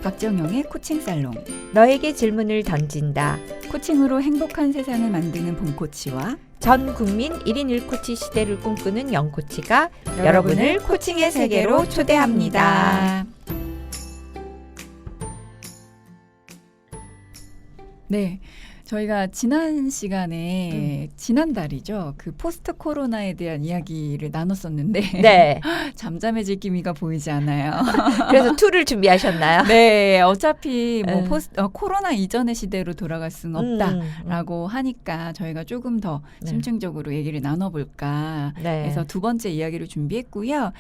박정영의 코칭 살롱. 너에게 질문을 던진다. 코칭으로 행복한 세상을 만드는 봄코치와 전 국민 1인 1코치 시대를 꿈꾸는 영코치가 여러분을 코칭의 세계로 초대합니다. 네, 저희가 지난 시간에 지난달이죠. 그 포스트 코로나에 대한 이야기를 나눴었는데 네. 잠잠해질 기미가 보이지 않아요. 그래서 2를 준비하셨나요? 네, 어차피 뭐 코로나 이전의 시대로 돌아갈 수는 없다라고 하니까 저희가 조금 더 심층적으로 얘기를 나눠볼까 해서 두 번째 이야기를 준비했고요.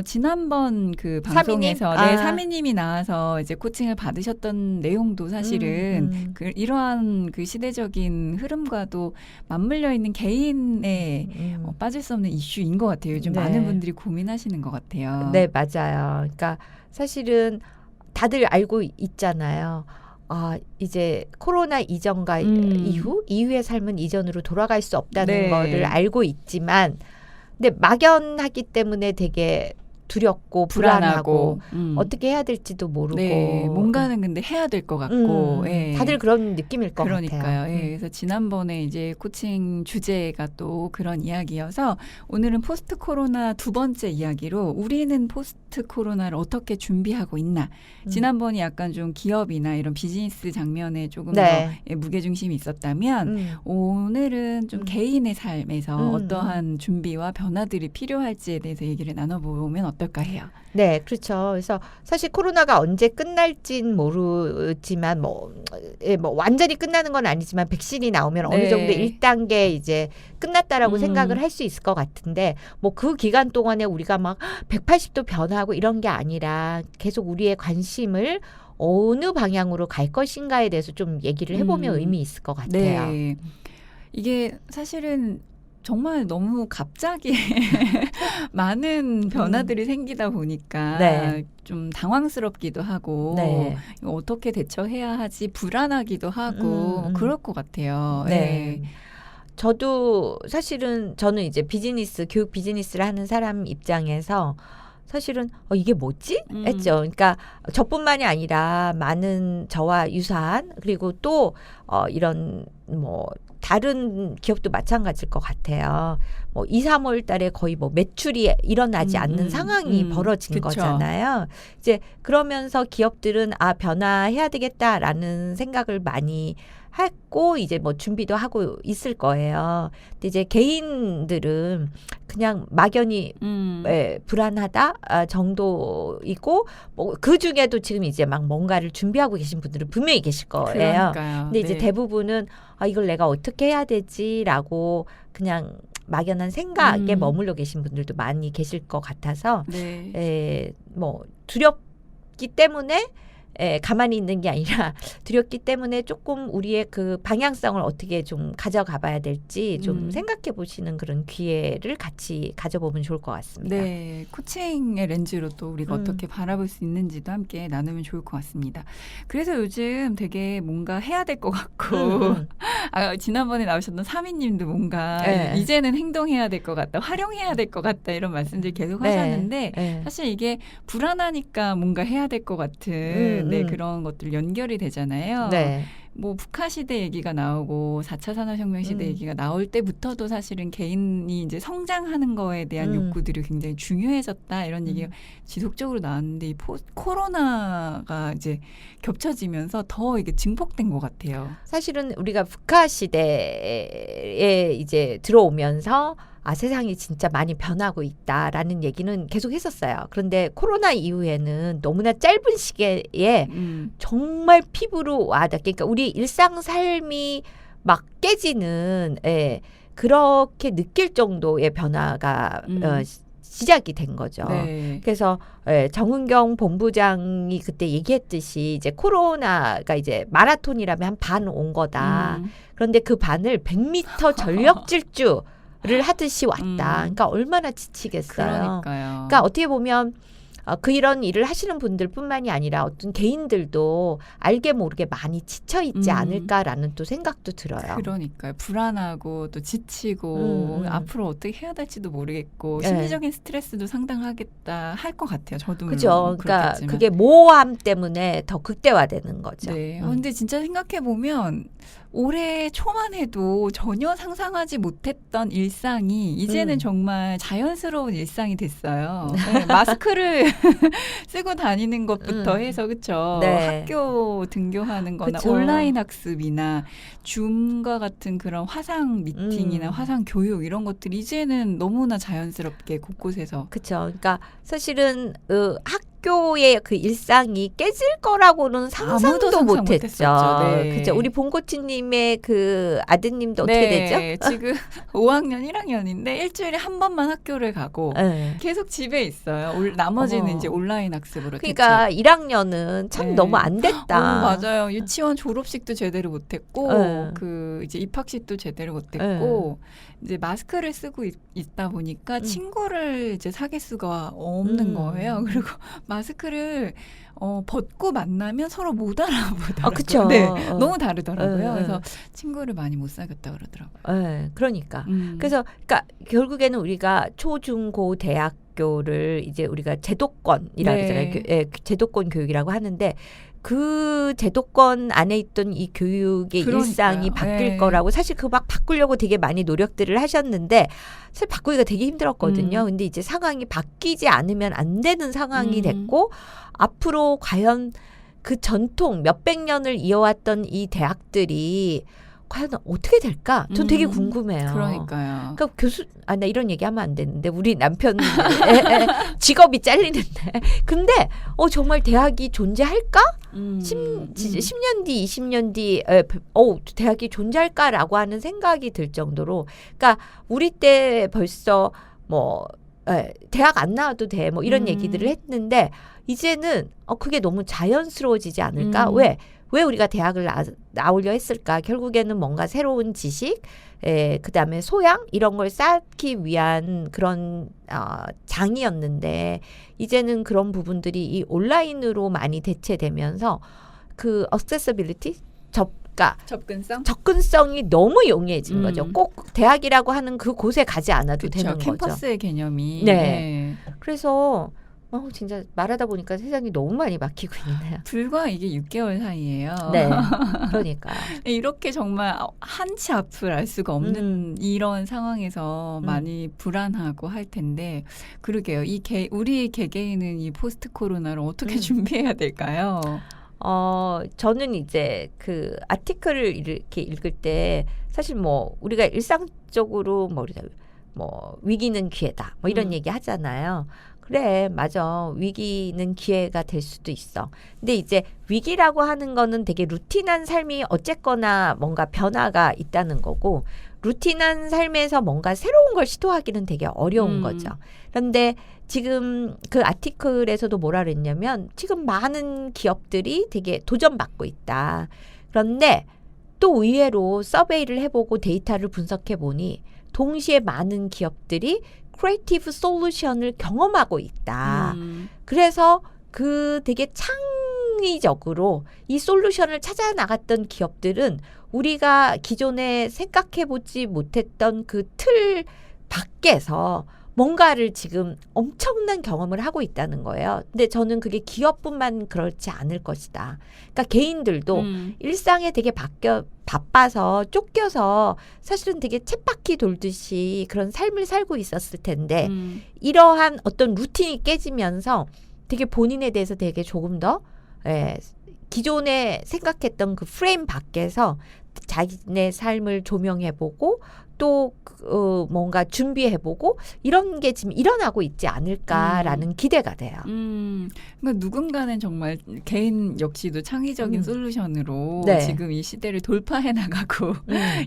지난번 그 방송에서 사미님이 나와서 이제 코칭을 받으셨던 내용도 사실은 이러한 그 시대적인 흐름과도 맞물려 있는 개인의 빠질 수 없는 이슈인 것 같아요. 요즘 많은 분들이 고민하시는 것 같아요. 네, 맞아요. 그러니까 사실은 다들 알고 있잖아요. 이제 코로나 이전과 이후의 삶은 이전으로 돌아갈 수 없다는 거를 알고 있지만, 근데 막연하기 때문에 되게 두렵고 불안하고 어떻게 해야 될지도 모르고 뭔가는 근데 해야 될 것 같고 다들 그런 느낌일 것 그러니까요. 같아요. 그래서 지난번에 이제 코칭 주제가 또 그런 이야기여서 오늘은 포스트 코로나 두 번째 이야기로 우리는 포스트 코로나를 어떻게 준비하고 있나. 지난번이 약간 좀 기업이나 이런 비즈니스 장면에 조금 더 무게중심이 있었다면 오늘은 좀 개인의 삶에서 어떠한 준비와 변화들이 필요할지에 대해서 얘기를 나눠보면 어떨까 해요. 네, 그렇죠. 그래서 사실 코로나가 언제 끝날진 모르지만 뭐 완전히 끝나는 건 아니지만 백신이 나오면 어느 정도 1단계 이제 끝났다라고 생각을 할 수 있을 것 같은데 뭐 그 기간 동안에 우리가 막 180도 변화하고 이런 게 아니라 계속 우리의 관심을 어느 방향으로 갈 것인가에 대해서 좀 얘기를 해보면 의미 있을 것 같아요. 네. 이게 사실은 정말 너무 갑자기 많은 변화들이 생기다 보니까 좀 당황스럽기도 하고 어떻게 대처해야 하지 불안하기도 하고 그럴 것 같아요. 네. 저도 사실은 저는 이제 교육 비즈니스를 하는 사람 입장에서 사실은 이게 뭐지? 했죠. 그러니까 저뿐만이 아니라 많은 저와 유사한 그리고 또 이런 뭐 다른 기업도 마찬가지일 것 같아요. 뭐 2, 3월 달에 거의 뭐 매출이 일어나지 않는 상황이 벌어진 거잖아요. 이제 그러면서 기업들은 변화해야 되겠다라는 생각을 많이 했고 이제 뭐 준비도 하고 있을 거예요. 근데 이제 개인들은 그냥 막연히 불안하다 정도이고 뭐 그 중에도 지금 이제 막 뭔가를 준비하고 계신 분들은 분명히 계실 거예요. 그러니까요. 근데 이제 대부분은 이걸 내가 어떻게 해야 되지라고 그냥 막연한 생각에 머물러 계신 분들도 많이 계실 것 같아서 뭐 두렵기 때문에 가만히 있는 게 아니라 두렵기 때문에 조금 우리의 그 방향성을 어떻게 좀 가져가 봐야 될지 좀 생각해 보시는 그런 기회를 같이 가져보면 좋을 것 같습니다. 네. 코칭의 렌즈로 또 우리가 어떻게 바라볼 수 있는지도 함께 나누면 좋을 것 같습니다. 그래서 요즘 되게 뭔가 해야 될 것 같고 지난번에 나오셨던 사미님도 뭔가 이제는 행동해야 될 것 같다. 활용해야 될 것 같다. 이런 말씀들 계속 하셨는데 사실 이게 불안하니까 뭔가 해야 될 것 같은 그런 것들 연결이 되잖아요. 뭐 북한 시대 얘기가 나오고 4차 산업혁명 시대 얘기가 나올 때부터도 사실은 개인이 이제 성장하는 거에 대한 욕구들이 굉장히 중요해졌다 이런 얘기가 지속적으로 나왔는데 이 코로나가 이제 겹쳐지면서 더 이게 증폭된 것 같아요. 사실은 우리가 북한 시대에 이제 들어오면서 세상이 진짜 많이 변하고 있다라는 얘기는 계속 했었어요. 그런데 코로나 이후에는 너무나 짧은 시기에 정말 피부로 와닿게, 그러니까 우리 일상 삶이 막 깨지는 그렇게 느낄 정도의 변화가 시작이 된 거죠. 그래서 정은경 본부장이 그때 얘기했듯이 이제 코로나가 이제 마라톤이라면 한 반 온 거다. 그런데 그 반을 100m 전력 질주 를 하듯이 왔다. 그러니까 얼마나 지치겠어요. 그러니까요. 그러니까 어떻게 보면 이런 일을 하시는 분들뿐만이 아니라 어떤 개인들도 알게 모르게 많이 지쳐 있지 않을까라는 또 생각도 들어요. 그러니까요. 불안하고 또 지치고 앞으로 어떻게 해야 될지도 모르겠고 심리적인 스트레스도 상당하겠다 할 것 같아요. 저도 그죠. 그러니까 그렇겠지만. 그게 모호함 때문에 더 극대화되는 거죠. 네. 근데 진짜 생각해 보면 올해 초만 해도 전혀 상상하지 못했던 일상이 이제는 정말 자연스러운 일상이 됐어요. 네, 마스크를 쓰고 다니는 것부터 해서 그렇죠. 네. 학교 등교하는 거나 그쵸. 온라인 학습이나 줌과 같은 그런 화상 미팅이나 화상 교육 이런 것들이 이제는 너무나 자연스럽게 곳곳에서 그렇죠. 그러니까 사실은 학교의 그 일상이 깨질 거라고는 아무도 상상도 상상 못했죠. 못했었죠. 네. 그렇죠. 우리 봉고치님의 그 아드님도 어떻게 되죠? 지금 5학년 1학년인데 일주일에 한 번만 학교를 가고 네. 계속 집에 있어요. 나머지는 어머. 이제 온라인 학습으로 그러니까 1학년은 참 네. 너무 안 됐다. 맞아요. 유치원 졸업식도 제대로 못했고 네. 그 이제 입학식도 제대로 못했고 이제 마스크를 쓰고 있다 보니까 친구를 이제 사귈 수가 없는 거예요. 그리고 마스크를 벗고 만나면 서로 못 알아보더라고요. 그쵸. 네, 너무 다르더라고요. 네. 그래서 친구를 많이 못 사귀었다 그러더라고요. 네, 그러니까. 그래서 그러니까 결국에는 우리가 초, 중, 고, 대학교를 이제 우리가 제도권이라고 네. 하잖아요. 제도권 교육이라고 하는데 그 제도권 안에 있던 이 교육의 그러니까요. 일상이 바뀔 네. 거라고 사실 그 막 바꾸려고 되게 많이 노력들을 하셨는데 사실 바꾸기가 되게 힘들었거든요. 근데 이제 상황이 바뀌지 않으면 안 되는 상황이 됐고 앞으로 과연 그 전통 몇백 년을 이어왔던 이 대학들이 과연 어떻게 될까? 전 되게 궁금해요. 그러니까요. 그러니까 나 이런 얘기 하면 안 되는데 우리 남편 직업이 잘리는데 근데 정말 대학이 존재할까? 10년 뒤, 20년 뒤 대학이 존재할까라고 하는 생각이 들 정도로 그러니까 우리 때 벌써 뭐 대학 안 나와도 돼 뭐 이런 얘기들을 했는데 이제는 그게 너무 자연스러워지지 않을까? 왜 우리가 대학을 나오려 했을까? 결국에는 뭔가 새로운 지식, 그다음에 소양 이런 걸 쌓기 위한 그런 장이었는데 이제는 그런 부분들이 이 온라인으로 많이 대체되면서 그 accessibility 접근성이 너무 용이해진 거죠. 꼭 대학이라고 하는 그 곳에 가지 않아도 되는 거죠. 캠퍼스의 개념이. 네. 그래서 진짜 말하다 보니까 세상이 너무 많이 바뀌고 있네요. 불과 이게 6개월 사이예요. 네, 그러니까 이렇게 정말 한치 앞을 알 수가 없는 이런 상황에서 많이 불안하고 할 텐데 그러게요. 우리 개개인은 이 포스트 코로나를 어떻게 준비해야 될까요? 저는 이제 그 아티클을 이렇게 읽을 때 사실 뭐 우리가 일상적으로 뭐 위기는 기회다 뭐 이런 얘기 하잖아요. 그래, 맞아. 위기는 기회가 될 수도 있어. 근데 이제 위기라고 하는 거는 되게 루틴한 삶이 어쨌거나 뭔가 변화가 있다는 거고, 루틴한 삶에서 뭔가 새로운 걸 시도하기는 되게 어려운 거죠. 그런데 지금 그 아티클에서도 뭐라 그랬냐면, 지금 많은 기업들이 되게 도전받고 있다. 그런데 또 의외로 서베이를 해보고 데이터를 분석해 보니, 동시에 많은 기업들이 크리에이티브 솔루션을 경험하고 있다. 그래서 그 되게 창의적으로 이 솔루션을 찾아 나갔던 기업들은 우리가 기존에 생각해보지 못했던 그 틀 밖에서 뭔가를 지금 엄청난 경험을 하고 있다는 거예요. 근데 저는 그게 기업뿐만 그렇지 않을 것이다. 그러니까 개인들도 일상에 되게 바빠서 쫓겨서 사실은 되게 쳇바퀴 돌듯이 그런 삶을 살고 있었을 텐데 이러한 어떤 루틴이 깨지면서 되게 본인에 대해서 되게 조금 더 기존에 생각했던 그 프레임 밖에서 자기네 삶을 조명해보고 또 뭔가 준비해보고 이런 게 지금 일어나고 있지 않을까라는 기대가 돼요. 그러니까 누군가는 정말 개인 역시도 창의적인 솔루션으로 네. 지금 이 시대를 돌파해 나가고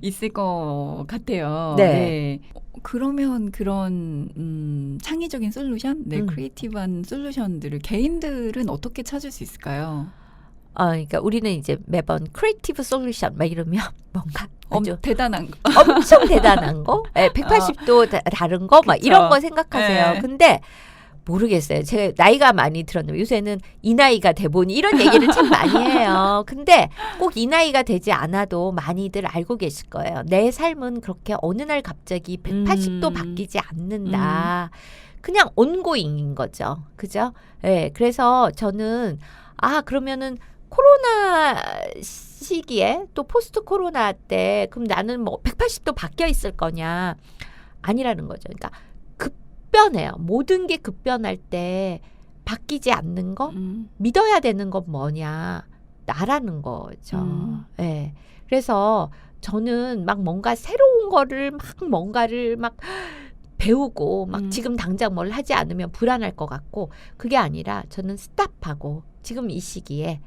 있을 것 같아요. 네. 네. 그러면 그런 창의적인 솔루션, 크리에이티브한 솔루션들을 개인들은 어떻게 찾을 수 있을까요? 그러니까 우리는 이제 매번 크리에이티브 솔루션 막 이러면 뭔가 아주 대단한 거. 엄청 대단한 거, 180도 다른 거 막 이런 거 생각하세요. 네. 근데 모르겠어요. 제가 나이가 많이 들었는데 요새는 이 나이가 돼보니 이런 얘기를 참 많이 해요. 근데 꼭 이 나이가 되지 않아도 많이들 알고 계실 거예요. 내 삶은 그렇게 어느 날 갑자기 180도 바뀌지 않는다. 그냥 온고잉인 거죠. 그죠? 네, 그래서 저는 그러면은 코로나 시기에 또 포스트 코로나 때 그럼 나는 뭐 180도 바뀌어 있을 거냐? 아니라는 거죠. 그러니까 급변해요. 모든 게 급변할 때 바뀌지 않는 거? 믿어야 되는 건 뭐냐? 나라는 거죠. 네. 그래서 저는 막 뭔가 새로운 거를 막 뭔가를 막 배우고 막 지금 당장 뭘 하지 않으면 불안할 것 같고 그게 아니라 저는 스탑하고 지금 이 시기에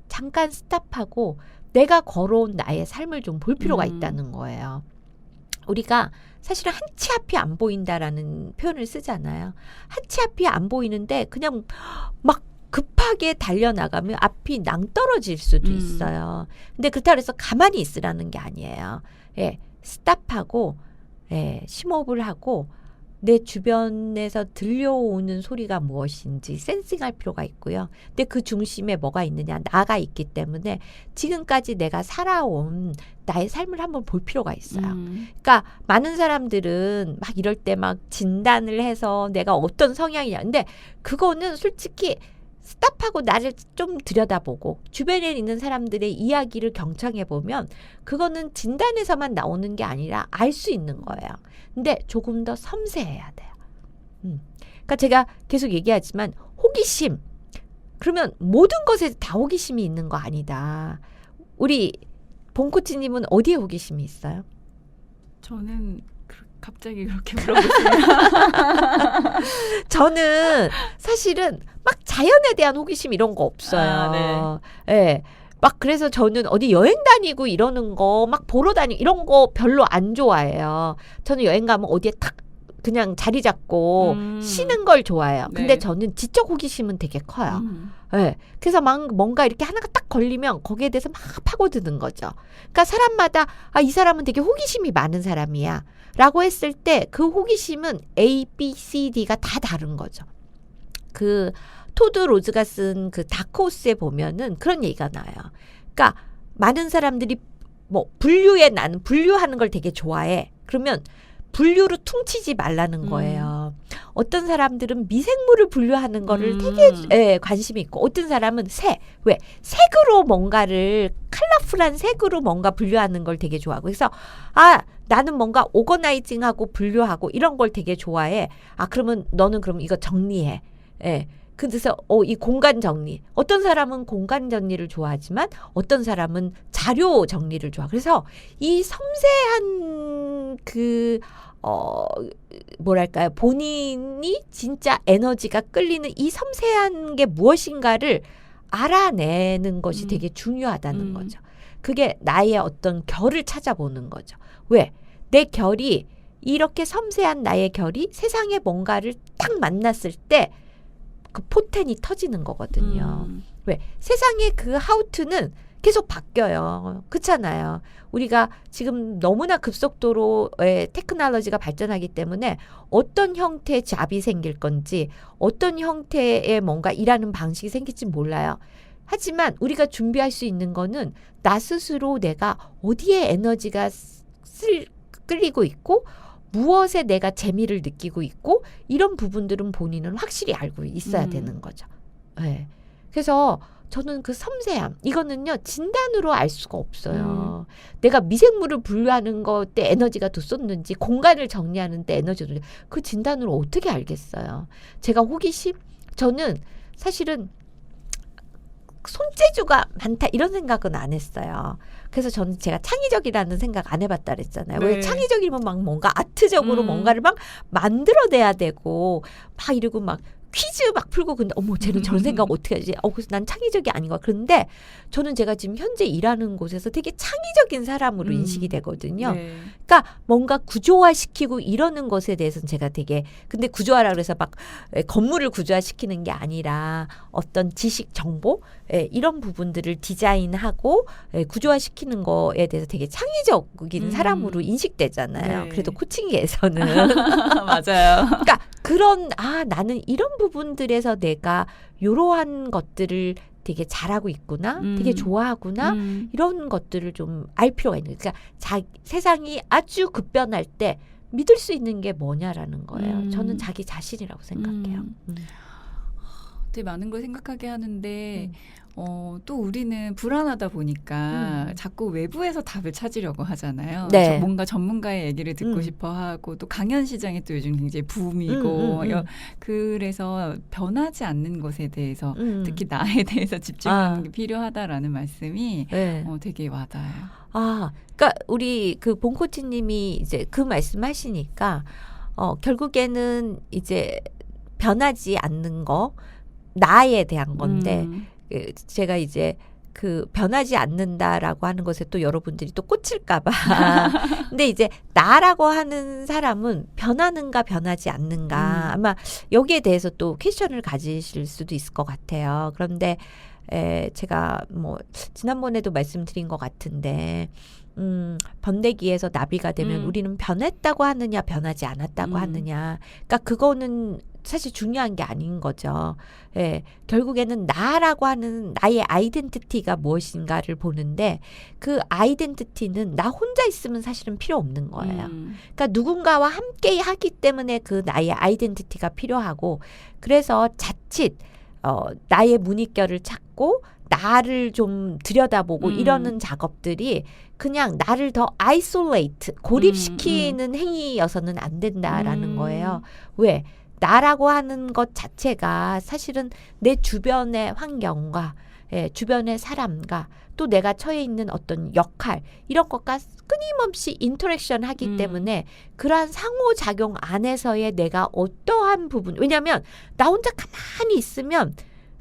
잠깐 스탑하고 내가 걸어온 나의 삶을 좀 볼 필요가 있다는 거예요. 우리가 사실은 한 치 앞이 안 보인다라는 표현을 쓰잖아요. 한 치 앞이 안 보이는데 그냥 막 급하게 달려나가면 앞이 낭떠러질 수도 있어요. 근데 그렇다고 해서 가만히 있으라는 게 아니에요. 예, 스탑하고 심호흡을 하고 내 주변에서 들려오는 소리가 무엇인지 센싱할 필요가 있고요. 근데 그 중심에 뭐가 있느냐? 나가 있기 때문에 지금까지 내가 살아온 나의 삶을 한번 볼 필요가 있어요. 그러니까 많은 사람들은 막 이럴 때 막 진단을 해서 내가 어떤 성향이냐. 근데 그거는 솔직히 스탑하고 나를 좀 들여다보고 주변에 있는 사람들의 이야기를 경청해 보면 그거는 진단에서만 나오는 게 아니라 알 수 있는 거예요. 근데 조금 더 섬세해야 돼요. 그러니까 제가 계속 얘기하지만 호기심. 그러면 모든 것에 다 호기심이 있는 거 아니다. 우리 봉코치님은 어디에 호기심이 있어요? 저는 갑자기 그렇게 물어보시면 저는 사실은 막 자연에 대한 호기심 이런 거 없어요. 네. 막 그래서 저는 어디 여행 다니고 이러는 거 막 보러 다니고 이런 거 별로 안 좋아해요. 저는 여행 가면 어디에 탁 그냥 자리 잡고 쉬는 걸 좋아해요. 근데 저는 지적 호기심은 되게 커요. 네. 그래서 막 뭔가 이렇게 하나가 딱 걸리면 거기에 대해서 막 파고드는 거죠. 그러니까 사람마다 이 사람은 되게 호기심이 많은 사람이야 라고 했을 때 그 호기심은 A, B, C, D가 다 다른 거죠. 그 토드 로즈가 쓴 그 다크호스에 보면은 그런 얘기가 나와요. 그러니까 많은 사람들이 뭐 나는 분류하는 걸 되게 좋아해. 그러면 분류로 퉁치지 말라는 거예요. 어떤 사람들은 미생물을 분류하는 거를 되게 관심이 있고 어떤 사람은 색으로 뭔가를 컬러풀한 색으로 뭔가 분류하는 걸 되게 좋아하고 그래서 나는 뭔가 오거나이징하고 분류하고 이런 걸 되게 좋아해. 그러면 너는 그럼 이거 정리해. 그래서 이 공간 정리. 어떤 사람은 공간 정리를 좋아하지만 어떤 사람은 자료 정리를 좋아. 그래서 이 섬세한 뭐랄까요. 본인이 진짜 에너지가 끌리는 이 섬세한 게 무엇인가를 알아내는 것이 되게 중요하다는 거죠. 그게 나의 어떤 결을 찾아보는 거죠. 왜? 내 결이 이렇게 섬세한 나의 결이 세상에 뭔가를 딱 만났을 때 그 포텐이 터지는 거거든요. 왜? 세상의 그 하우투는 계속 바뀌어요. 그렇잖아요. 우리가 지금 너무나 급속도로 테크놀로지가 발전하기 때문에 어떤 형태의 잡이 생길 건지 어떤 형태의 뭔가 일하는 방식이 생길지 몰라요. 하지만 우리가 준비할 수 있는 거는 나 스스로 내가 어디에 에너지가 끌리고 있고 무엇에 내가 재미를 느끼고 있고 이런 부분들은 본인은 확실히 알고 있어야 되는 거죠. 네. 그래서 저는 그 섬세함 이거는요 진단으로 알 수가 없어요. 내가 미생물을 분류하는 것 때 에너지가 더 쏟는지 공간을 정리하는 때 에너지가 그 진단으로 어떻게 알겠어요. 제가 호기심 저는 사실은 손재주가 많다 이런 생각은 안 했어요. 그래서 저는 제가 창의적이라는 생각 안 해봤다 그랬잖아요. 왜 창의적이면 막 뭔가 아트적으로 뭔가를 막 만들어내야 되고 막 이러고 막 퀴즈 막 풀고 근데 어머 쟤는 저런 생각 어떻게 하지? 그래서 난 창의적이 아닌 거야. 그런데 저는 제가 지금 현재 일하는 곳에서 되게 창의적인 사람으로 인식이 되거든요. 그러니까 뭔가 구조화시키고 이러는 것에 대해서는 제가 되게 근데 구조화라 그래서 막 건물을 구조화시키는 게 아니라 어떤 지식 정보 이런 부분들을 디자인하고 구조화시키는 거에 대해서 되게 창의적인 사람으로 인식되잖아요. 그래도 코칭계에서는 맞아요. 그러니까 나는 이런 부분들에서 내가 요러한 것들을 되게 잘하고 있구나, 되게 좋아하구나, 이런 것들을 좀 알 필요가 있는 거예요. 그러니까 세상이 아주 급변할 때 믿을 수 있는 게 뭐냐라는 거예요. 저는 자기 자신이라고 생각해요. 되게 많은 걸 생각하게 하는데 또 우리는 불안하다 보니까 자꾸 외부에서 답을 찾으려고 하잖아요. 네. 뭔가 전문가의 얘기를 듣고 싶어 하고 또 강연 시장이 또 요즘 굉장히 붐이고 그래서 변하지 않는 것에 대해서 특히 나에 대해서 집중하는 게 필요하다라는 말씀이 네. 되게 와닿아요. 그러니까 우리 그 봉코치님이 이제 그 말씀하시니까 결국에는 이제 변하지 않는 거 나에 대한 건데 제가 이제 그 변하지 않는다라고 하는 것에 또 여러분들이 또 꽂힐까봐. 근데 이제 나라고 하는 사람은 변하는가 변하지 않는가 아마 여기에 대해서 또 퀘션을 가지실 수도 있을 것 같아요. 그런데 제가 뭐 지난번에도 말씀드린 것 같은데 번데기에서 나비가 되면 우리는 변했다고 하느냐 변하지 않았다고 하느냐. 그러니까 그거는 사실 중요한 게 아닌 거죠. 예, 결국에는 나라고 하는 나의 아이덴티티가 무엇인가를 보는데 그 아이덴티티는 나 혼자 있으면 사실은 필요 없는 거예요. 그러니까 누군가와 함께 하기 때문에 그 나의 아이덴티티가 필요하고 그래서 자칫 나의 문익결을 찾고 나를 좀 들여다보고 이러는 작업들이 그냥 나를 더 아이솔레이트 고립시키는 행위여서는 안 된다라는 거예요. 왜? 나라고 하는 것 자체가 사실은 내 주변의 환경과 주변의 사람과 또 내가 처해 있는 어떤 역할 이런 것과 끊임없이 인터랙션 하기 때문에 그러한 상호작용 안에서의 내가 어떠한 부분 왜냐하면 나 혼자 가만히 있으면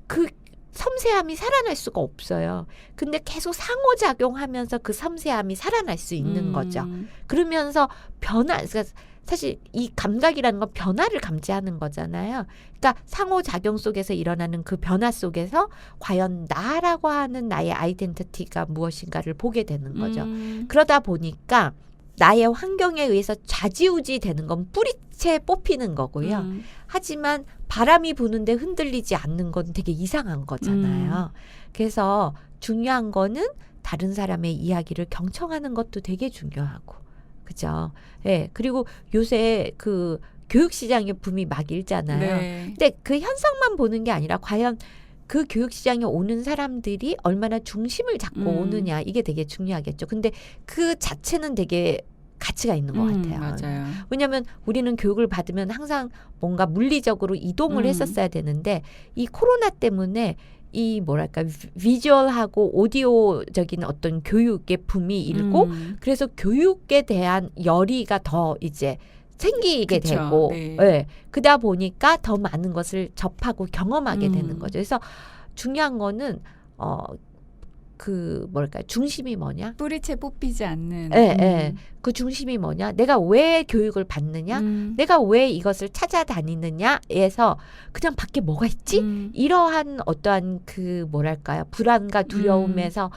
그 섬세함이 살아날 수가 없어요. 근데 계속 상호작용하면서 그 섬세함이 살아날 수 있는 거죠. 그러면서 그러니까 사실 이 감각이라는 건 변화를 감지하는 거잖아요. 그러니까 상호작용 속에서 일어나는 그 변화 속에서 과연 나라고 하는 나의 아이덴티티가 무엇인가를 보게 되는 거죠. 그러다 보니까 나의 환경에 의해서 좌지우지 되는 건 뿌리채 뽑히는 거고요. 하지만 바람이 부는데 흔들리지 않는 건 되게 이상한 거잖아요. 그래서 중요한 거는 다른 사람의 이야기를 경청하는 것도 되게 중요하고. 그죠? 예. 그리고 요새 그 교육시장의 붐이 막 일잖아요. 네. 근데 그 현상만 보는 게 아니라 과연 그 교육시장에 오는 사람들이 얼마나 중심을 잡고 오느냐 이게 되게 중요하겠죠. 근데 그 자체는 되게 가치가 있는 것 같아요. 맞아요. 왜냐하면 우리는 교육을 받으면 항상 뭔가 물리적으로 이동을 했었어야 되는데 이 코로나 때문에 이 뭐랄까 비주얼하고 오디오적인 어떤 교육의 붐이 일고 그래서 교육에 대한 열의가 더 이제 생기게 그쵸, 되고 네. 예. 그러다 보니까 더 많은 것을 접하고 경험하게 되는 거죠. 그래서 중요한 거는 그 뭐랄까 중심이 뭐냐? 뿌리채 뽑히지 않는. 그 중심이 뭐냐? 내가 왜 교육을 받느냐? 내가 왜 이것을 찾아다니느냐에서 그냥 밖에 뭐가 있지? 이러한 어떠한 그 뭐랄까요? 불안과 두려움에서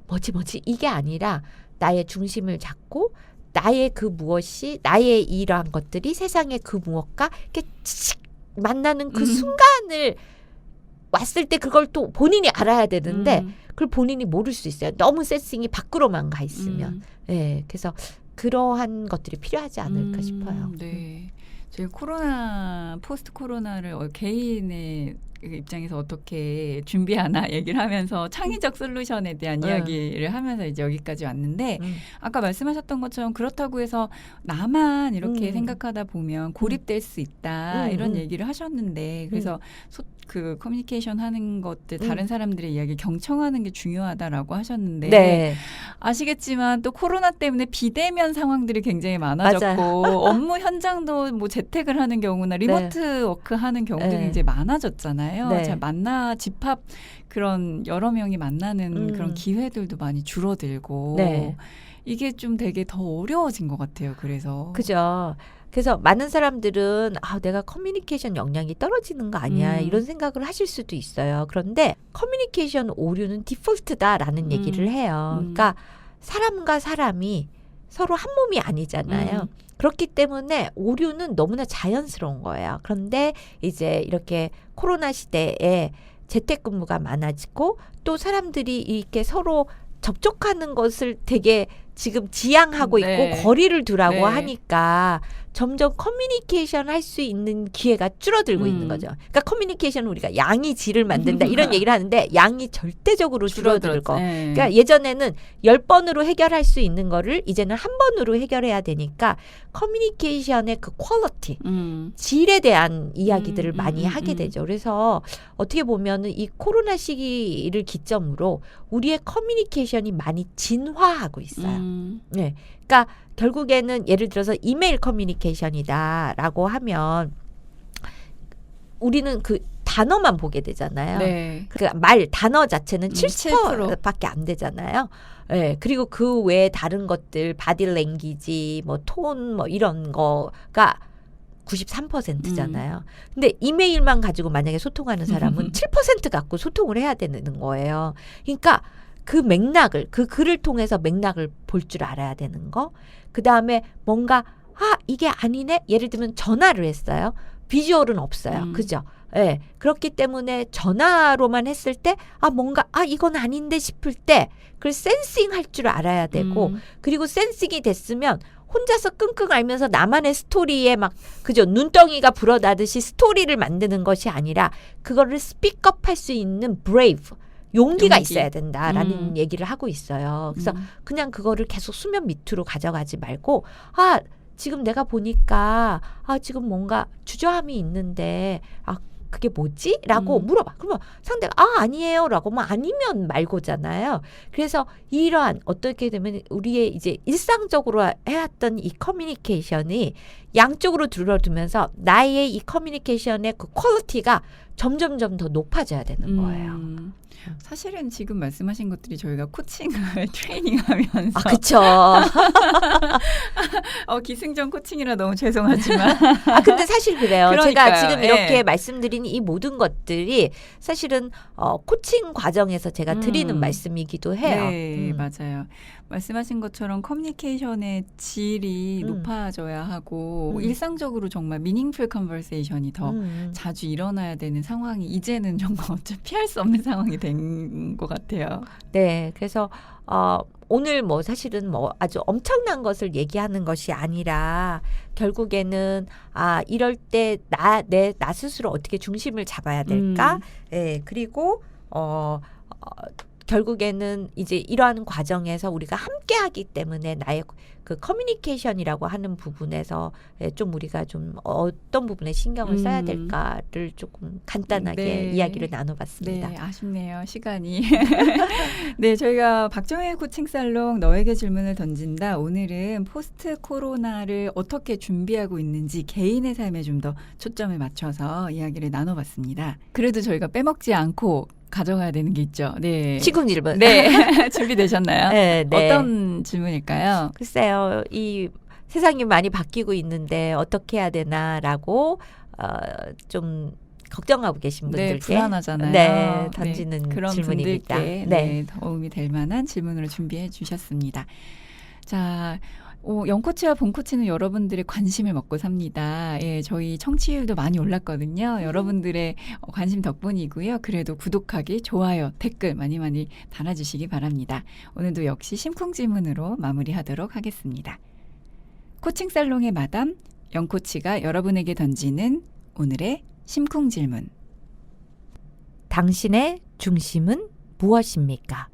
뭐지 이게 아니라 나의 중심을 잡고 나의 그 무엇이 나의 이러한 것들이 세상의 그 무엇과 이렇게 만나는 그 순간을 왔을 때 그걸 또 본인이 알아야 되는데 그걸 본인이 모를 수 있어요. 너무 세싱이 밖으로만 가 있으면. 예, 그래서 그러한 것들이 필요하지 않을까 싶어요. 네. 저희 포스트 코로나를 개인의 입장에서 어떻게 준비하나 얘기를 하면서 창의적 솔루션에 대한 이야기를 하면서 이제 여기까지 왔는데 아까 말씀하셨던 것처럼 그렇다고 해서 나만 이렇게 생각하다 보면 고립될 수 있다 이런 얘기를 하셨는데 그래서 그 커뮤니케이션 하는 것들 다른 사람들의 이야기 경청하는 게 중요하다라고 하셨는데 네. 아시겠지만 또 코로나 때문에 비대면 상황들이 굉장히 많아졌고 업무 현장도 뭐 재택을 하는 경우나 리모트 워크 하는 경우도 굉장히 많아졌잖아요. 잘 집합 그런 여러 명이 만나는 그런 기회들도 많이 줄어들고 이게 좀 되게 더 어려워진 것 같아요. 그래서 그죠. 그래서 많은 사람들은 내가 커뮤니케이션 역량이 떨어지는 거 아니야 이런 생각을 하실 수도 있어요. 그런데 커뮤니케이션 오류는 디폴트다라는 얘기를 해요. 그러니까 사람과 사람이 서로 한 몸이 아니잖아요. 그렇기 때문에 오류는 너무나 자연스러운 거예요. 그런데 이제 이렇게 코로나 시대에 재택근무가 많아지고 또 사람들이 이렇게 서로 접촉하는 것을 되게 지금 지양하고 네. 있고 거리를 두라고 네. 하니까 점점 커뮤니케이션 할 수 있는 기회가 줄어들고 있는 거죠. 그러니까 커뮤니케이션은 우리가 양이 질을 만든다 이런 얘기를 하는데 양이 절대적으로 줄어들 거. 네. 그러니까 예전에는 10번으로 해결할 수 있는 거를 이제는 한 번으로 해결해야 되니까 커뮤니케이션의 그 퀄리티, 질에 대한 이야기들을 많이 하게 되죠. 그래서 어떻게 보면은 이 코로나 시기를 기점으로 우리의 커뮤니케이션이 많이 진화하고 있어요. 네. 그러니까 결국에는 예를 들어서 이메일 커뮤니케이션이다라고 하면 우리는 그 단어만 보게 되잖아요. 네. 그 말 단어 자체는 7%. 70%밖에 안 되잖아요. 네, 그리고 그 외에 다른 것들 바디 랭귀지, 뭐 톤, 뭐 이런 거가 93%잖아요. 근데 이메일만 가지고 만약에 소통하는 사람은 7% 갖고 소통을 해야 되는 거예요. 그러니까 그 맥락을, 그 글을 통해서 맥락을 볼 줄 알아야 되는 거. 그 다음에 뭔가 이게 아니네. 예를 들면 전화를 했어요. 비주얼은 없어요. 그죠? 예. 그렇기 때문에 전화로만 했을 때 뭔가 이건 아닌데 싶을 때 그걸 센싱 할 줄 알아야 되고 그리고 센싱이 됐으면 혼자서 끙끙 앓면서 나만의 스토리에 막 그죠? 눈덩이가 불어나듯이 스토리를 만드는 것이 아니라 그거를 스픽업 할 수 있는 brave 용기가 있어야 된다라는 얘기를 하고 있어요. 그래서 그냥 그거를 계속 수면 밑으로 가져가지 말고 지금 내가 보니까 지금 뭔가 주저함이 있는데 그게 뭐지? 라고 물어봐. 그러면 상대가 아니에요 라고 뭐 아니면 말고잖아요. 그래서 이러한 어떻게 되면 우리의 이제 일상적으로 해왔던 이 커뮤니케이션이 양쪽으로 들어두면서 나의 이 커뮤니케이션의 그 퀄리티가 점점점 더 높아져야 되는 거예요. 사실은 지금 말씀하신 것들이 저희가 코칭을 트레이닝하면서 그쵸. 기승전 코칭이라 너무 죄송하지만 근데 사실 그래요. 그러니까요. 제가 지금 이렇게 말씀드린 이 모든 것들이 사실은 코칭 과정에서 제가 드리는 말씀이기도 해요. 네, 맞아요. 말씀하신 것처럼 커뮤니케이션의 질이 높아져야 하고 일상적으로 정말 미닝풀 컨버세이션이 더 자주 일어나야 되는 상황이 이제는 정말 어차피 피할 수 없는 상황이 된 것 같아요. 네, 그래서 오늘 뭐 사실은 뭐 아주 엄청난 것을 얘기하는 것이 아니라 결국에는 이럴 때 나 스스로 어떻게 중심을 잡아야 될까? 네, 그리고 결국에는 이제 이러한 과정에서 우리가 함께하기 때문에 나의 그 커뮤니케이션이라고 하는 부분에서 좀 우리가 좀 어떤 부분에 신경을 써야 될까를 조금 간단하게 이야기를 나눠봤습니다. 네, 아쉽네요. 시간이. 네, 저희가 박정혜 코칭 살롱 너에게 질문을 던진다. 오늘은 포스트 코로나를 어떻게 준비하고 있는지 개인의 삶에 좀 더 초점을 맞춰서 이야기를 나눠봤습니다. 그래도 저희가 빼먹지 않고 가져가야 되는 게 있죠. 네. 지금 질문. 네. 준비되셨나요? 네. 어떤 질문일까요? 글쎄요. 이 세상이 많이 바뀌고 있는데 어떻게 해야 되나라고 좀 걱정하고 계신 분들께 불안하잖아요. 네, 던지는 네, 그런 질문입니다. 분들께 네. 도움이 될 만한 질문으로 준비해 주셨습니다. 자, 영코치와 본코치는 여러분들의 관심을 먹고 삽니다. 예, 저희 청취율도 많이 올랐거든요. 여러분들의 관심 덕분이고요. 그래도 구독하기, 좋아요, 댓글 많이 많이 달아주시기 바랍니다. 오늘도 역시 심쿵 질문으로 마무리하도록 하겠습니다. 코칭살롱의 마담, 영코치가 여러분에게 던지는 오늘의 심쿵 질문. 당신의 중심은 무엇입니까?